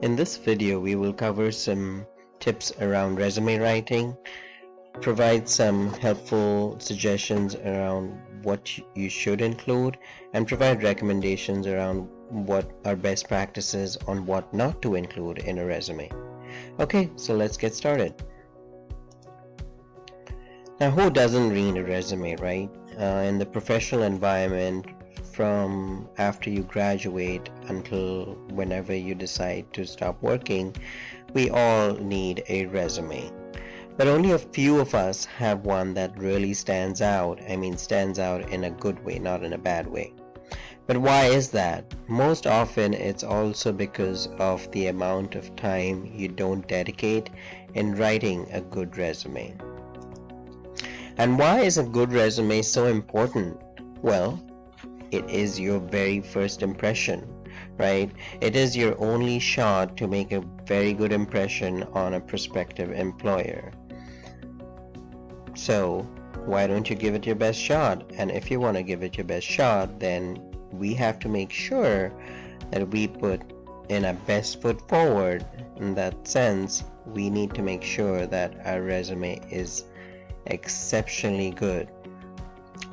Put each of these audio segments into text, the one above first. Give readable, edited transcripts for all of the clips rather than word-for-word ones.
In this video, we will cover some tips around resume writing, provide some helpful suggestions around what you should include, and provide recommendations around what are best practices on what not to include in a resume. Okay, so let's get started. Now, who doesn't read a resume, right? In the professional environment, from after you graduate until whenever you decide to stop working, we all need a resume. But only a few of us have one that really stands out. I mean, stands out in a good way, not in a bad way. But why is that? Most often it's also because of the amount of time you don't dedicate in writing a good resume. And why is a good resume so important? Well, it is your very first impression, right? It is your only shot to make a very good impression on a prospective employer. So why don't you give it your best shot? And if you want to give it your best shot, then we have to make sure that we put in our best foot forward. In that sense, we need to make sure that our resume is exceptionally good.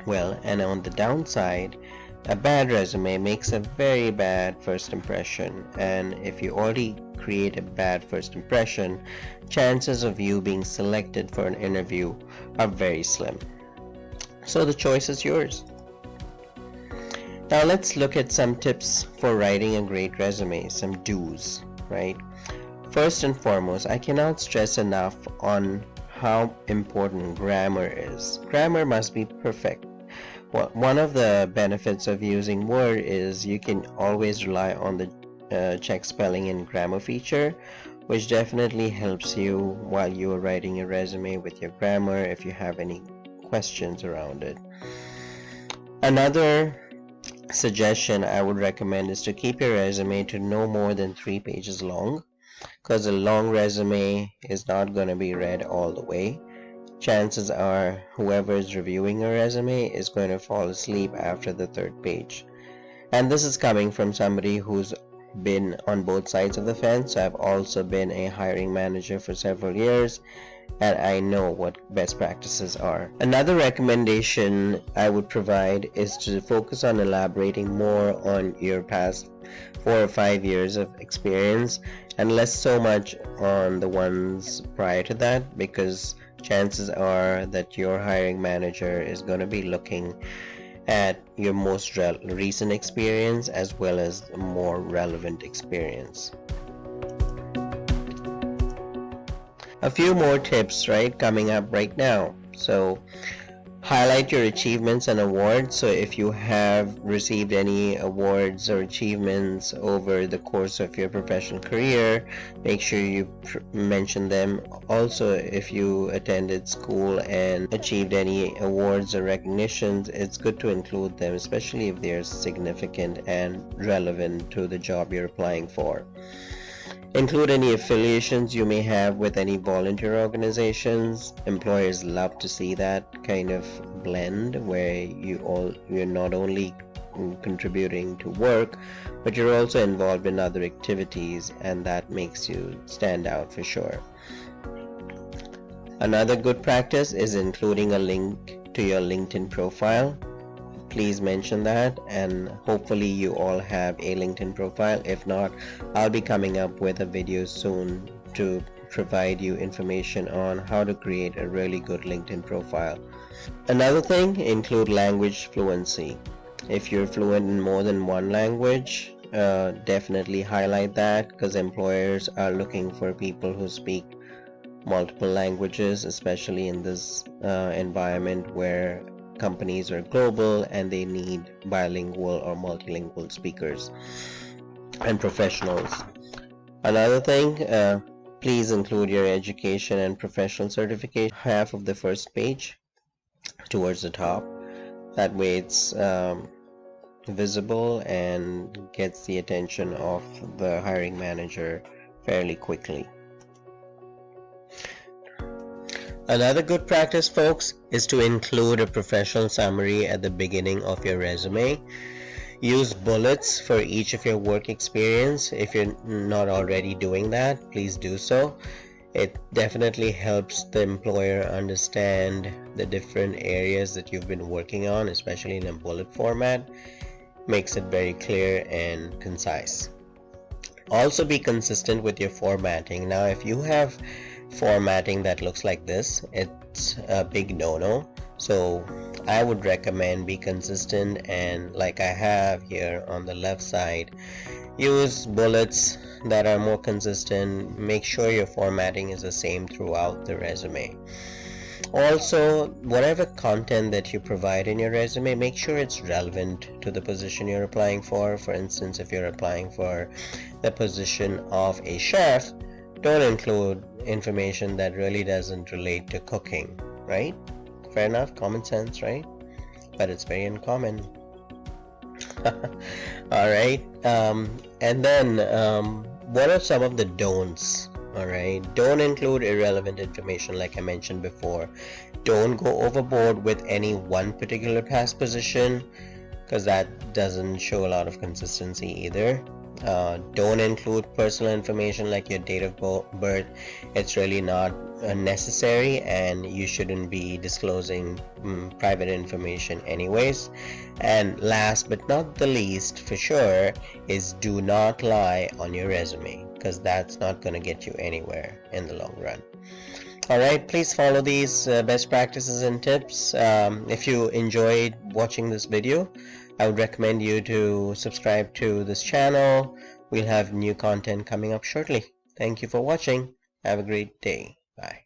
Well, and on the downside, a bad resume makes a very bad first impression, and if you already create a bad first impression, chances of you being selected for an interview are very slim. So the choice is yours. Now let's look at some tips for writing a great resume, some do's, right? First and foremost, I cannot stress enough on how important grammar is. Grammar must be perfect. Well, one of the benefits of using Word is you can always rely on the check spelling and grammar feature, which definitely helps you while you are writing your resume with your grammar if you have any questions around it. Another suggestion I would recommend is to keep your resume to no more than 3 pages long, because a long resume is not going to be read all the way. Chances are whoever is reviewing a resume is going to fall asleep after the 3rd page. And this is coming from somebody who's been on both sides of the fence. I've also been a hiring manager for several years, and I know what best practices are. Another recommendation I would provide is to focus on elaborating more on your past 4 or 5 years of experience and less so much on the ones prior to that, because chances are that your hiring manager is going to be looking at your most recent experience as well as more relevant experience. A few more tips, right, coming up right now. So highlight your achievements and awards. So if you have received any awards or achievements over the course of your professional career, make sure you mention them. Also, if you attended school and achieved any awards or recognitions, it's good to include them, especially if they're significant and relevant to the job you're applying for. Include any affiliations you may have with any volunteer organizations. Employers love to see that kind of blend where you're not only contributing to work, but you're also involved in other activities, and that makes you stand out for sure. Another good practice is including a link to your LinkedIn profile. Please mention that, and hopefully you all have a LinkedIn profile. If not, I'll be coming up with a video soon to provide you information on how to create a really good LinkedIn profile. Another thing, include language fluency. If you're fluent in more than one language, definitely highlight that, because employers are looking for people who speak multiple languages, especially in this environment where companies are global and they need bilingual or multilingual speakers and professionals. Another thing, please include your education and professional certification half of the first page towards the top. That way it's visible and gets the attention of the hiring manager fairly quickly. Another good practice, folks, is to include a professional summary at the beginning of your resume. Use bullets for each of your work experience. If you're not already doing that, please do so. It definitely helps the employer understand the different areas that you've been working on, especially in a bullet format. Makes it very clear and concise. Also be consistent with your formatting. Now, if you have formatting that looks like this, it's a big no-no. So I would recommend be consistent, and like I have here on the left side, use bullets that are more consistent. Make sure your formatting is the same throughout the resume. Also, whatever content that you provide in your resume, make sure it's relevant to the position you're applying for. For instance, if you're applying for the position of a chef, don't include information that really doesn't relate to cooking, right? Fair enough, common sense, right? But it's very uncommon. All right. And then what are some of the don'ts? All right. Don't include irrelevant information, like I mentioned before. Don't go overboard with any one particular past position, because that doesn't show a lot of consistency either. Don't include personal information like your date of birth. It's really not necessary, and you shouldn't be disclosing private information anyways. And last but not the least, for sure, is do not lie on your resume, because that's not going to get you anywhere in the long run. Alright, please follow these best practices and tips. If you enjoyed watching this video, I would recommend you to subscribe to this channel. We'll have new content coming up shortly. Thank you for watching. Have a great day. Bye.